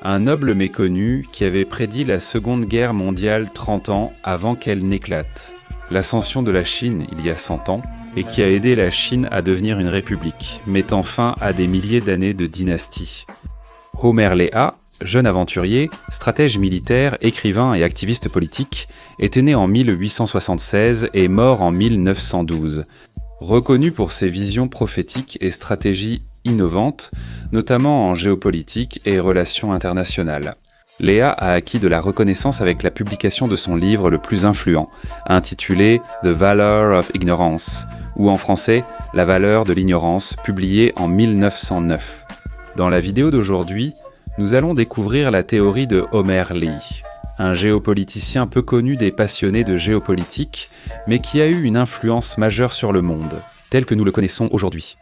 un noble méconnu qui avait prédit la Seconde Guerre mondiale 30 ans avant qu'elle n'éclate, l'ascension de la Chine il y a 100 ans, et qui a aidé la Chine à devenir une république, mettant fin à des milliers d'années de dynastie. Homer Léa, jeune aventurier, stratège militaire, écrivain et activiste politique, était né en 1876 et mort en 1912. Reconnu pour ses visions prophétiques et stratégies innovantes, notamment en géopolitique et relations internationales. Léa a acquis de la reconnaissance avec la publication de son livre le plus influent, intitulé « The Valor of Ignorance », ou en français « La valeur de l'ignorance », publié en 1909. Dans la vidéo d'aujourd'hui, nous allons découvrir la théorie de Homer Lee, un géopoliticien peu connu des passionnés de géopolitique, mais qui a eu une influence majeure sur le monde, tel que nous le connaissons aujourd'hui.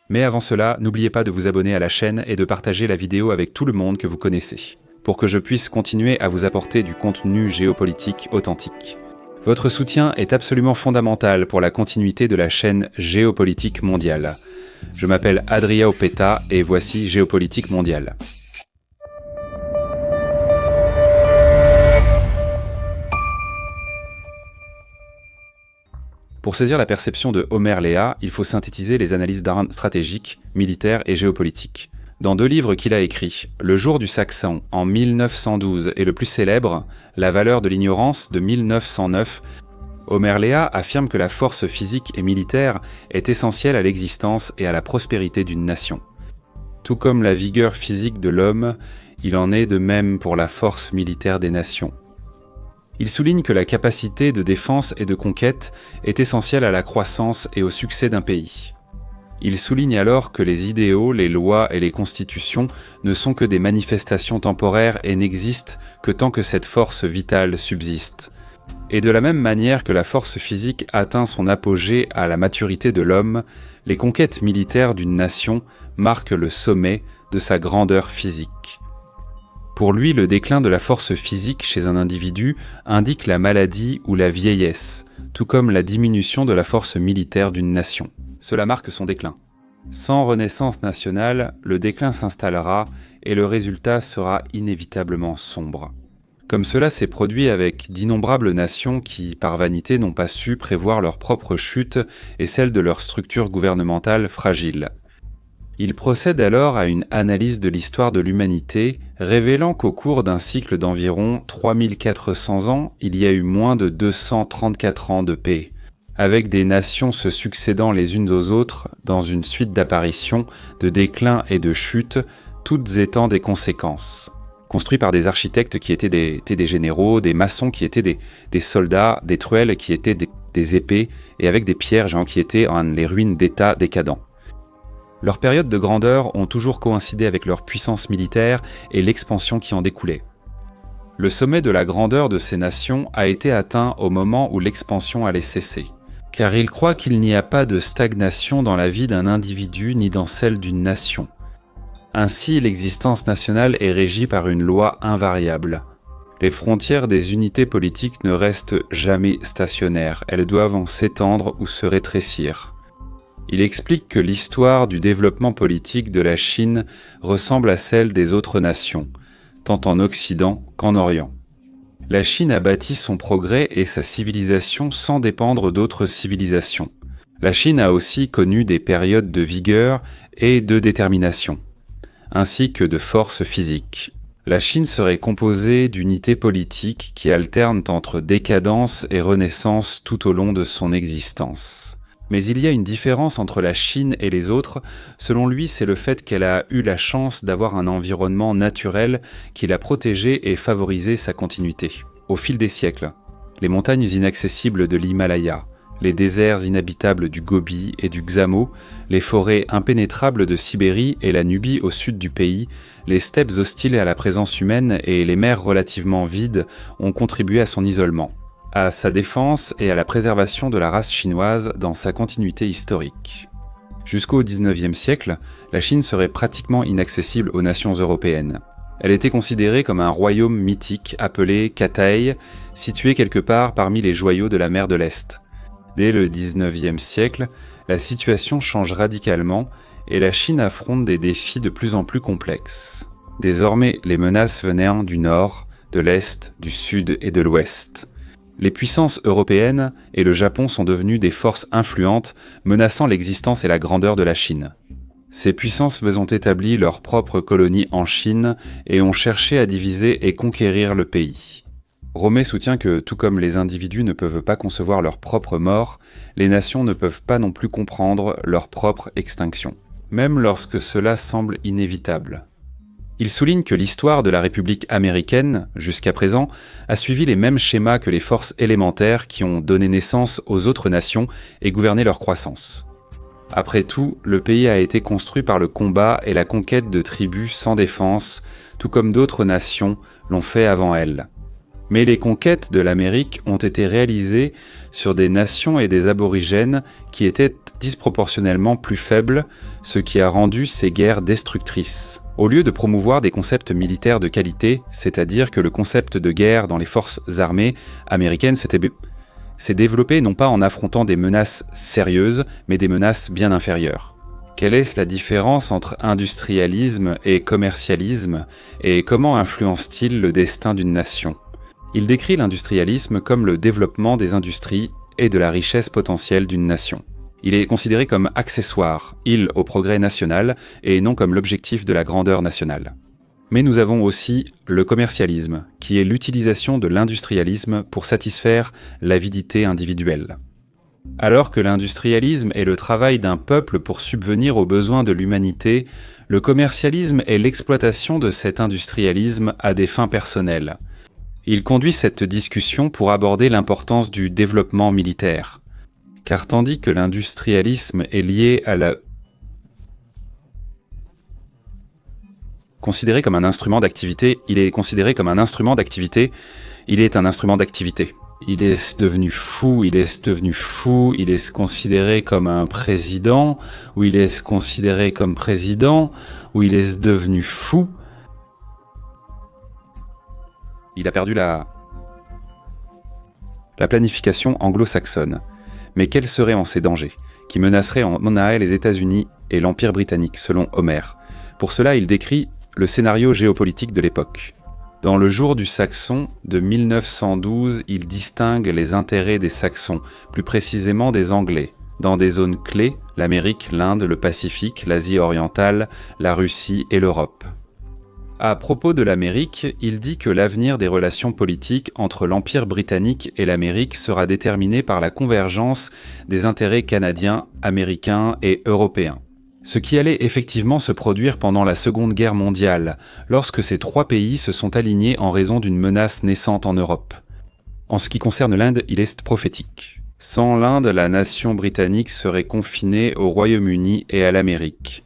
Mais avant cela, n'oubliez pas de vous abonner à la chaîne et de partager la vidéo avec tout le monde que vous connaissez, pour que je puisse continuer à vous apporter du contenu géopolitique authentique. Votre soutien est absolument fondamental pour la continuité de la chaîne Géopolitique Mondiale. Je m'appelle Adria Opeta et voici Géopolitique Mondiale. Pour saisir la perception de Homer Léa, il faut synthétiser les analyses d'armes stratégiques, militaires et géopolitiques. Dans 2 livres qu'il a écrits, Le jour du Saxon en 1912 et le plus célèbre, La valeur de l'ignorance de 1909, Homer Léa affirme que la force physique et militaire est essentielle à l'existence et à la prospérité d'une nation. Tout comme la vigueur physique de l'homme, il en est de même pour la force militaire des nations. Il souligne que la capacité de défense et de conquête est essentielle à la croissance et au succès d'un pays. Il souligne alors que les idéaux, les lois et les constitutions ne sont que des manifestations temporaires et n'existent que tant que cette force vitale subsiste. Et de la même manière que la force physique atteint son apogée à la maturité de l'homme, les conquêtes militaires d'une nation marquent le sommet de sa grandeur physique. Pour lui, le déclin de la force physique chez un individu indique la maladie ou la vieillesse, tout comme la diminution de la force militaire d'une nation. Cela marque son déclin. Sans renaissance nationale, le déclin s'installera et le résultat sera inévitablement sombre. Comme cela s'est produit avec d'innombrables nations qui, par vanité, n'ont pas su prévoir leur propre chute et celle de leur structure gouvernementale fragile. Il procède alors à une analyse de l'histoire de l'humanité, révélant qu'au cours d'un cycle d'environ 3400 ans, il y a eu moins de 234 ans de paix, avec des nations se succédant les unes aux autres dans une suite d'apparitions, de déclins et de chutes, toutes étant des conséquences. Construits par des architectes qui étaient des généraux, des maçons qui étaient des soldats, des truelles qui étaient des épées, et avec des pierres qui étaient les ruines d'États décadents. Leurs périodes de grandeur ont toujours coïncidé avec leur puissance militaire et l'expansion qui en découlait. Le sommet de la grandeur de ces nations a été atteint au moment où l'expansion allait cesser, car il croit qu'il n'y a pas de stagnation dans la vie d'un individu ni dans celle d'une nation. Ainsi, l'existence nationale est régie par une loi invariable. Les frontières des unités politiques ne restent jamais stationnaires, elles doivent s'étendre ou se rétrécir. Il explique que l'histoire du développement politique de la Chine ressemble à celle des autres nations, tant en Occident qu'en Orient. La Chine a bâti son progrès et sa civilisation sans dépendre d'autres civilisations. La Chine a aussi connu des périodes de vigueur et de détermination, ainsi que de force physique. La Chine serait composée d'unités politiques qui alternent entre décadence et renaissance tout au long de son existence. Mais il y a une différence entre la Chine et les autres. Selon lui, c'est le fait qu'elle a eu la chance d'avoir un environnement naturel qui l'a protégée et favorisé sa continuité. Au fil des siècles, les montagnes inaccessibles de l'Himalaya, les déserts inhabitables du Gobi et du Xamo, les forêts impénétrables de Sibérie et la Nubie au sud du pays, les steppes hostiles à la présence humaine et les mers relativement vides ont contribué à son isolement, à sa défense et à la préservation de la race chinoise dans sa continuité historique. Jusqu'au XIXe siècle, la Chine serait pratiquement inaccessible aux nations européennes. Elle était considérée comme un royaume mythique appelé Cathay, situé quelque part parmi les joyaux de la mer de l'Est. Dès le XIXe siècle, la situation change radicalement et la Chine affronte des défis de plus en plus complexes. Désormais, les menaces venaient du nord, de l'est, du sud et de l'ouest. Les puissances européennes et le Japon sont devenus des forces influentes, menaçant l'existence et la grandeur de la Chine. Ces puissances ont établi leurs propres colonies en Chine et ont cherché à diviser et conquérir le pays. Romé soutient que, tout comme les individus ne peuvent pas concevoir leur propre mort, les nations ne peuvent pas non plus comprendre leur propre extinction, même lorsque cela semble inévitable. Il souligne que l'histoire de la République américaine, jusqu'à présent, a suivi les mêmes schémas que les forces élémentaires qui ont donné naissance aux autres nations et gouverné leur croissance. Après tout, le pays a été construit par le combat et la conquête de tribus sans défense, tout comme d'autres nations l'ont fait avant elle. Mais les conquêtes de l'Amérique ont été réalisées sur des nations et des aborigènes qui étaient disproportionnellement plus faibles, ce qui a rendu ces guerres destructrices. Au lieu de promouvoir des concepts militaires de qualité, c'est-à-dire que le concept de guerre dans les forces armées américaines s'est développé non pas en affrontant des menaces sérieuses, mais des menaces bien inférieures. Quelle est la différence entre industrialisme et commercialisme, et comment influence-t-il le destin d'une nation ? Il décrit l'industrialisme comme le développement des industries et de la richesse potentielle d'une nation. Il est considéré comme accessoire, au progrès national, et non comme l'objectif de la grandeur nationale. Mais nous avons aussi le commercialisme, qui est l'utilisation de l'industrialisme pour satisfaire l'avidité individuelle. Alors que l'industrialisme est le travail d'un peuple pour subvenir aux besoins de l'humanité, le commercialisme est l'exploitation de cet industrialisme à des fins personnelles. Il conduit cette discussion pour aborder l'importance du développement militaire. Car tandis que l'industrialisme est lié à la considéré comme un instrument d'activité, il est considéré comme un instrument d'activité, il est un instrument d'activité. Il est devenu fou, il est considéré comme un président, ou il est considéré comme président, ou il est devenu fou. Il a perdu la planification anglo-saxonne. Mais quels seraient en ces dangers, qui menaceraient en monnaie les États-Unis et l'Empire britannique, selon Homère ? Pour cela, il décrit le scénario géopolitique de l'époque. Dans Le Jour du Saxon de 1912, il distingue les intérêts des Saxons, plus précisément des Anglais, dans des zones clés, l'Amérique, l'Inde, le Pacifique, l'Asie orientale, la Russie et l'Europe. À propos de l'Amérique, il dit que l'avenir des relations politiques entre l'Empire britannique et l'Amérique sera déterminé par la convergence des intérêts canadiens, américains et européens. Ce qui allait effectivement se produire pendant la Seconde Guerre mondiale, lorsque ces trois pays se sont alignés en raison d'une menace naissante en Europe. En ce qui concerne l'Inde, il est prophétique. Sans l'Inde, la nation britannique serait confinée au Royaume-Uni et à l'Amérique.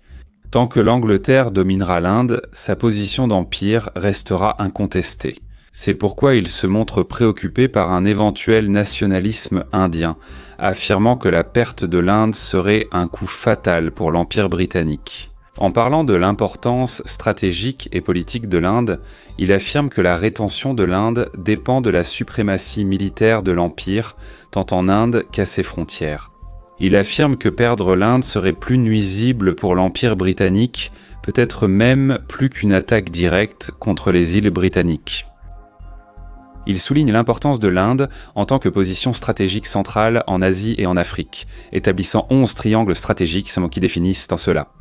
Tant que l'Angleterre dominera l'Inde, sa position d'empire restera incontestée. C'est pourquoi il se montre préoccupé par un éventuel nationalisme indien, affirmant que la perte de l'Inde serait un coup fatal pour l'Empire britannique. En parlant de l'importance stratégique et politique de l'Inde, il affirme que la rétention de l'Inde dépend de la suprématie militaire de l'Empire, tant en Inde qu'à ses frontières. Il affirme que perdre l'Inde serait plus nuisible pour l'Empire britannique, peut-être même plus qu'une attaque directe contre les îles britanniques. Il souligne l'importance de l'Inde en tant que position stratégique centrale en Asie et en Afrique, établissant 11 triangles stratégiques, c'est moi qui définissent dans cela.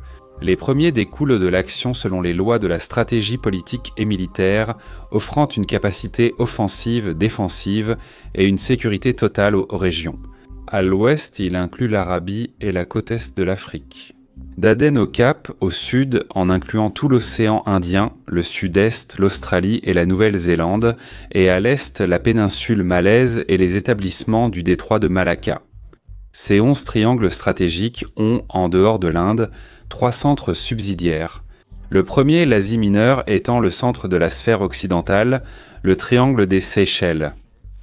Les premiers découlent de l'action selon les lois de la stratégie politique et militaire, offrant une capacité offensive, défensive et une sécurité totale aux régions. À l'ouest, il inclut l'Arabie et la côte est de l'Afrique. D'Aden au Cap, au sud, en incluant tout l'océan Indien, le sud-est, l'Australie et la Nouvelle-Zélande, et à l'est, la péninsule malaise et les établissements du détroit de Malacca. Ces 11 triangles stratégiques ont, en dehors de l'Inde, 3 centres subsidiaires. Le premier, l'Asie mineure, étant le centre de la sphère occidentale, le triangle des Seychelles.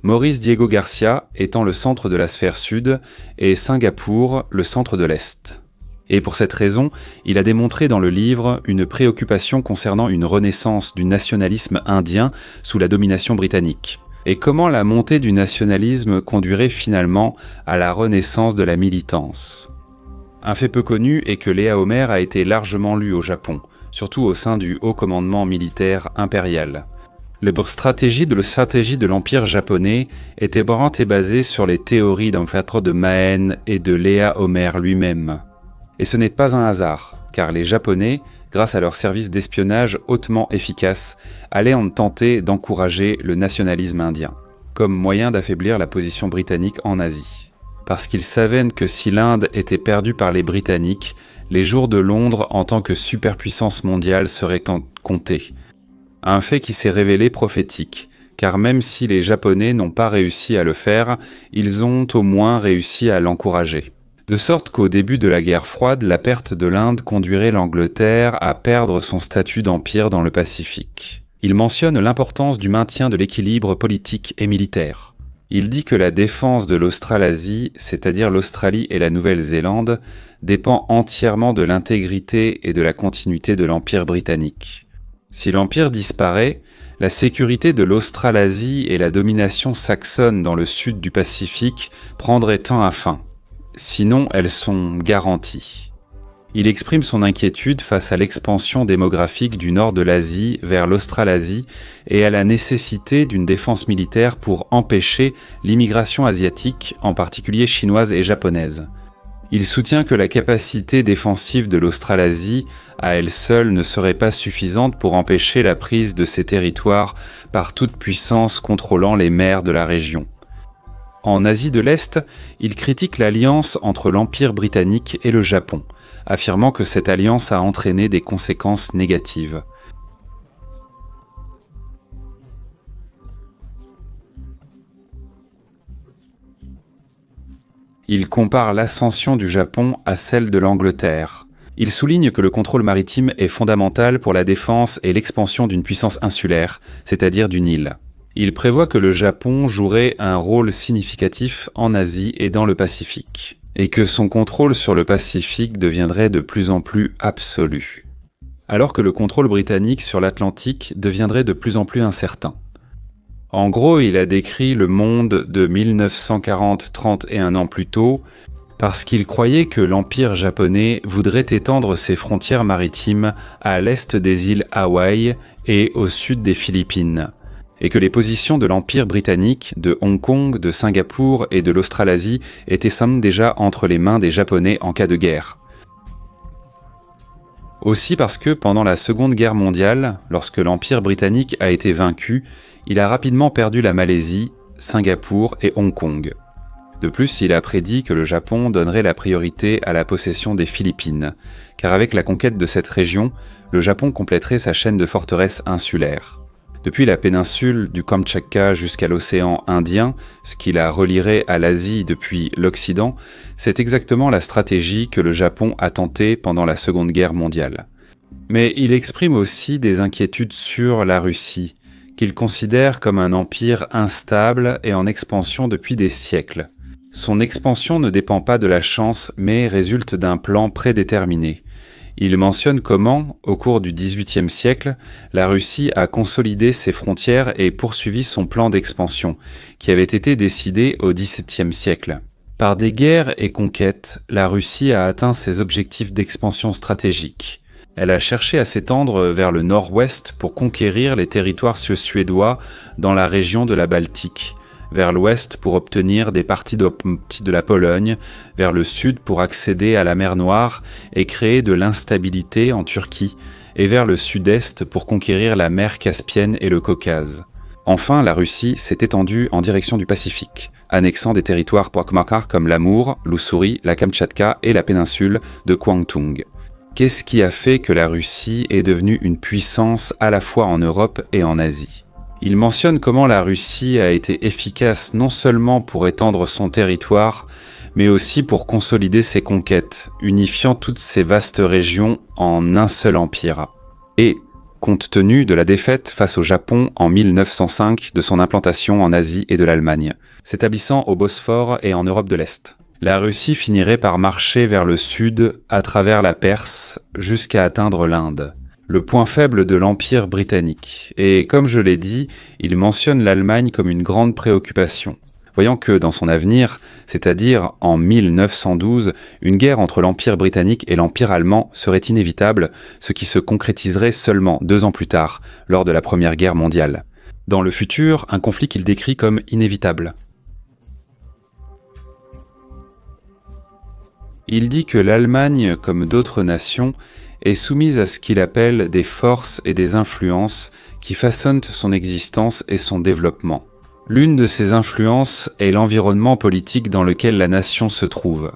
Maurice Diego Garcia étant le centre de la sphère sud et Singapour le centre de l'Est. Et pour cette raison, il a démontré dans le livre une préoccupation concernant une renaissance du nationalisme indien sous la domination britannique, et comment la montée du nationalisme conduirait finalement à la renaissance de la militance. Un fait peu connu est que Léa Homer a été largement lue au Japon, surtout au sein du haut commandement militaire impérial. La stratégie de l'Empire japonais était basée sur les théories d'Empereur de Mahen et de Lea Omer lui-même. Et ce n'est pas un hasard, car les Japonais, grâce à leur service d'espionnage hautement efficace, allaient en tenter d'encourager le nationalisme indien, comme moyen d'affaiblir la position britannique en Asie. Parce qu'ils savaient que si l'Inde était perdue par les Britanniques, les jours de Londres en tant que superpuissance mondiale seraient comptés. Un fait qui s'est révélé prophétique, car même si les Japonais n'ont pas réussi à le faire, ils ont au moins réussi à l'encourager. De sorte qu'au début de la guerre froide, la perte de l'Inde conduirait l'Angleterre à perdre son statut d'empire dans le Pacifique. Il mentionne l'importance du maintien de l'équilibre politique et militaire. Il dit que la défense de l'Australasie, c'est-à-dire l'Australie et la Nouvelle-Zélande, dépend entièrement de l'intégrité et de la continuité de l'Empire britannique. Si l'Empire disparaît, la sécurité de l'Australasie et la domination saxonne dans le sud du Pacifique prendraient temps à fin. Sinon, elles sont garanties. Il exprime son inquiétude face à l'expansion démographique du nord de l'Asie vers l'Australasie et à la nécessité d'une défense militaire pour empêcher l'immigration asiatique, en particulier chinoise et japonaise. Il soutient que la capacité défensive de l'Australasie, à elle seule, ne serait pas suffisante pour empêcher la prise de ces territoires par toute puissance contrôlant les mers de la région. En Asie de l'Est, il critique l'alliance entre l'Empire britannique et le Japon, affirmant que cette alliance a entraîné des conséquences négatives. Il compare l'ascension du Japon à celle de l'Angleterre. Il souligne que le contrôle maritime est fondamental pour la défense et l'expansion d'une puissance insulaire, c'est-à-dire d'une île. Il prévoit que le Japon jouerait un rôle significatif en Asie et dans le Pacifique, et que son contrôle sur le Pacifique deviendrait de plus en plus absolu, alors que le contrôle britannique sur l'Atlantique deviendrait de plus en plus incertain. En gros, il a décrit le monde de 1940, 31 ans plus tôt, parce qu'il croyait que l'Empire japonais voudrait étendre ses frontières maritimes à l'est des îles Hawaï et au sud des Philippines, et que les positions de l'Empire britannique, de Hong Kong, de Singapour et de l'Australasie étaient sans doute déjà entre les mains des Japonais en cas de guerre. Aussi parce que pendant la Seconde Guerre mondiale, lorsque l'Empire britannique a été vaincu, il a rapidement perdu la Malaisie, Singapour et Hong Kong. De plus, il a prédit que le Japon donnerait la priorité à la possession des Philippines, car avec la conquête de cette région, le Japon compléterait sa chaîne de forteresses insulaires. Depuis la péninsule du Kamtchatka jusqu'à l'océan Indien, ce qui la relierait à l'Asie depuis l'Occident, c'est exactement la stratégie que le Japon a tentée pendant la Seconde Guerre mondiale. Mais il exprime aussi des inquiétudes sur la Russie, qu'il considère comme un empire instable et en expansion depuis des siècles. Son expansion ne dépend pas de la chance, mais résulte d'un plan prédéterminé. Il mentionne comment, au cours du XVIIIe siècle, la Russie a consolidé ses frontières et poursuivi son plan d'expansion, qui avait été décidé au XVIIe siècle. Par des guerres et conquêtes, la Russie a atteint ses objectifs d'expansion stratégique. Elle a cherché à s'étendre vers le nord-ouest pour conquérir les territoires suédois dans la région de la Baltique, vers l'ouest pour obtenir des parties de la Pologne, vers le sud pour accéder à la mer Noire et créer de l'instabilité en Turquie, et vers le sud-est pour conquérir la mer Caspienne et le Caucase. Enfin, la Russie s'est étendue en direction du Pacifique, annexant des territoires comme l'Amour, l'Ussuri, la Kamtchatka et la péninsule de Kwangtung. Qu'est-ce qui a fait que la Russie est devenue une puissance à la fois en Europe et en Asie ? Il mentionne comment la Russie a été efficace non seulement pour étendre son territoire, mais aussi pour consolider ses conquêtes, unifiant toutes ces vastes régions en un seul empire. Et, compte tenu de la défaite face au Japon en 1905 de son implantation en Asie et de l'Allemagne, s'établissant au Bosphore et en Europe de l'Est. La Russie finirait par marcher vers le sud à travers la Perse jusqu'à atteindre l'Inde, le point faible de l'Empire britannique. Et comme je l'ai dit, il mentionne l'Allemagne comme une grande préoccupation. voyant que dans son avenir, c'est-à-dire en 1912, une guerre entre l'Empire britannique et l'Empire allemand serait inévitable, ce qui se concrétiserait seulement 2 ans plus tard, lors de la Première Guerre mondiale. Dans le futur, un conflit qu'il décrit comme inévitable. Il dit que l'Allemagne, comme d'autres nations, est soumise à ce qu'il appelle des forces et des influences qui façonnent son existence et son développement. L'une de ces influences est l'environnement politique dans lequel la nation se trouve.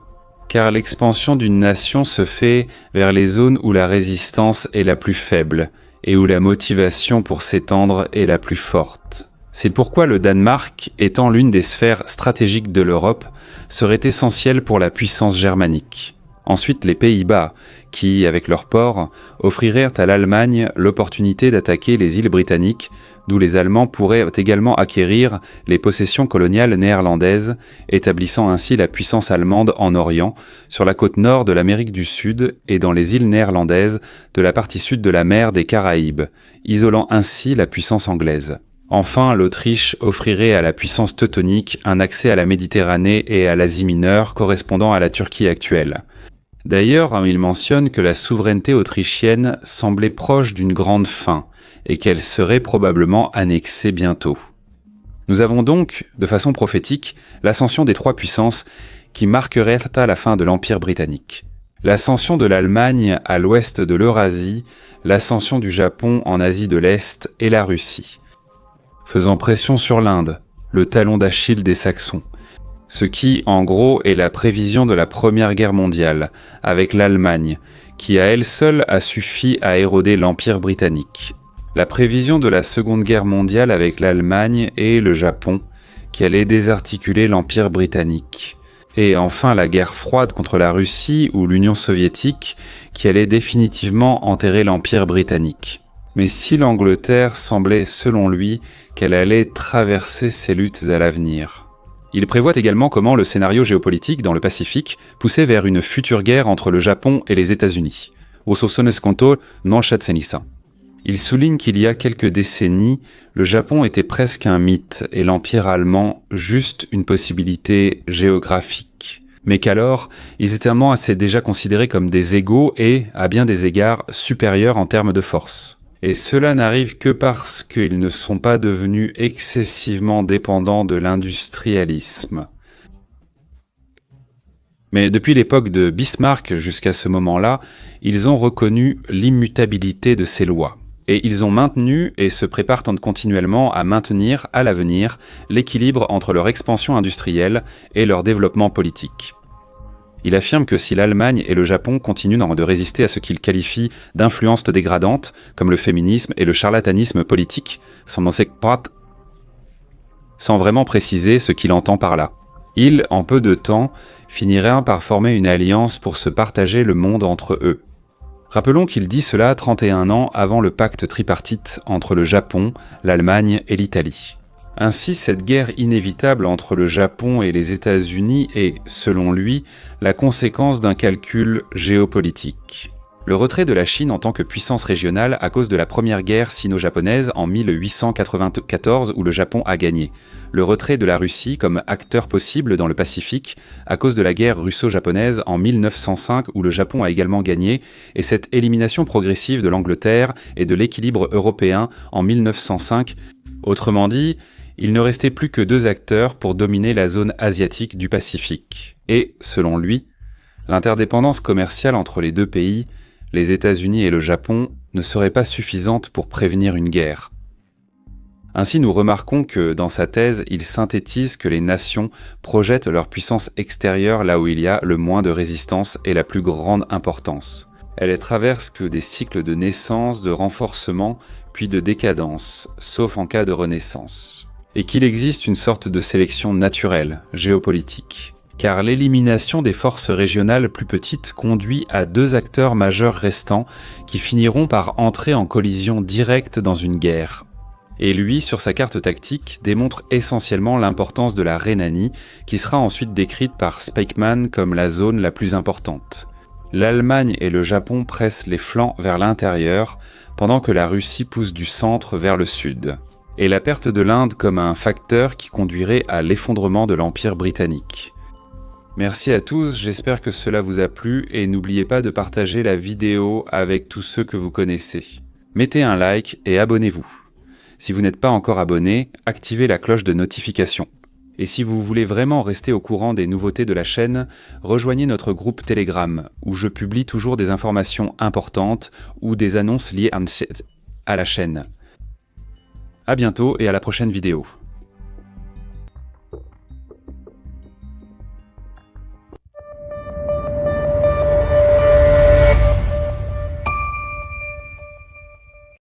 Car l'expansion d'une nation se fait vers les zones où la résistance est la plus faible et où la motivation pour s'étendre est la plus forte. C'est pourquoi le Danemark, étant l'une des sphères stratégiques de l'Europe, serait essentiel pour la puissance germanique. Ensuite, les Pays-Bas, qui, avec leurs ports, offriraient à l'Allemagne l'opportunité d'attaquer les îles britanniques, d'où les Allemands pourraient également acquérir les possessions coloniales néerlandaises, établissant ainsi la puissance allemande en Orient, sur la côte nord de l'Amérique du Sud et dans les îles néerlandaises de la partie sud de la mer des Caraïbes, isolant ainsi la puissance anglaise. Enfin, l'Autriche offrirait à la puissance teutonique un accès à la Méditerranée et à l'Asie mineure correspondant à la Turquie actuelle. D'ailleurs, il mentionne que la souveraineté autrichienne semblait proche d'une grande fin et qu'elle serait probablement annexée bientôt. Nous avons donc, de façon prophétique, l'ascension des 3 puissances qui marquerait à la fin de l'Empire britannique. L'ascension de l'Allemagne à l'ouest de l'Eurasie, l'ascension du Japon en Asie de l'Est et la Russie. Faisant pression sur l'Inde, le talon d'Achille des Saxons. Ce qui, en gros, est la prévision de la Première Guerre mondiale, avec l'Allemagne, qui à elle seule a suffi à éroder l'Empire britannique. La prévision de la Seconde Guerre mondiale avec l'Allemagne et le Japon, qui allait désarticuler l'Empire britannique. Et enfin la guerre froide contre la Russie ou l'Union soviétique, qui allait définitivement enterrer l'Empire britannique. Mais si l'Angleterre semblait, selon lui, qu'elle allait traverser ces luttes à l'avenir. Il prévoit également comment le scénario géopolitique dans le Pacifique poussait vers une future guerre entre le Japon et les États-Unis. Il souligne qu'il y a quelques décennies, le Japon était presque un mythe et l'Empire allemand juste une possibilité géographique. Mais qu'alors, ils étaient assez déjà considérés comme des égaux et, à bien des égards, supérieurs en termes de force. Et cela n'arrive que parce qu'ils ne sont pas devenus excessivement dépendants de l'industrialisme. Mais depuis l'époque de Bismarck jusqu'à ce moment-là, ils ont reconnu l'immutabilité de ces lois. Et ils ont maintenu et se préparent continuellement à maintenir, à l'avenir, l'équilibre entre leur expansion industrielle et leur développement politique. Il affirme que si l'Allemagne et le Japon continuent de résister à ce qu'il qualifie d'influences dégradantes, comme le féminisme et le charlatanisme politique, sans vraiment préciser ce qu'il entend par là. Ils, en peu de temps, finiraient par former une alliance pour se partager le monde entre eux. Rappelons qu'il dit cela 31 ans avant le pacte tripartite entre le Japon, l'Allemagne et l'Italie. Ainsi, cette guerre inévitable entre le Japon et les États-Unis est, selon lui, la conséquence d'un calcul géopolitique. Le retrait de la Chine en tant que puissance régionale à cause de la première guerre sino-japonaise en 1894 où le Japon a gagné. Le retrait de la Russie comme acteur possible dans le Pacifique à cause de la guerre russo-japonaise en 1905 où le Japon a également gagné, et cette élimination progressive de l'Angleterre et de l'équilibre européen en 1905. Autrement dit, il ne restait plus que 2 acteurs pour dominer la zone asiatique du Pacifique. Et, selon lui, l'interdépendance commerciale entre les 2 pays, les États-Unis et le Japon, ne serait pas suffisante pour prévenir une guerre. Ainsi, nous remarquons que, dans sa thèse, il synthétise que les nations projettent leur puissance extérieure là où il y a le moins de résistance et la plus grande importance. Elle traverse que des cycles de naissance, de renforcement, puis de décadence, sauf en cas de renaissance. Et qu'il existe une sorte de sélection naturelle, géopolitique. Car l'élimination des forces régionales plus petites conduit à 2 acteurs majeurs restants qui finiront par entrer en collision directe dans une guerre. Et lui, sur sa carte tactique, démontre essentiellement l'importance de la Rhénanie, qui sera ensuite décrite par Spykman comme la zone la plus importante. L'Allemagne et le Japon pressent les flancs vers l'intérieur, pendant que la Russie pousse du centre vers le sud. et la perte de l'Inde comme un facteur qui conduirait à l'effondrement de l'Empire britannique. Merci à tous, j'espère que cela vous a plu et n'oubliez pas de partager la vidéo avec tous ceux que vous connaissez. Mettez un like et abonnez-vous. Si vous n'êtes pas encore abonné, activez la cloche de notification. Et si vous voulez vraiment rester au courant des nouveautés de la chaîne, rejoignez notre groupe Telegram, où je publie toujours des informations importantes ou des annonces liées à la chaîne. À bientôt et à la prochaine vidéo.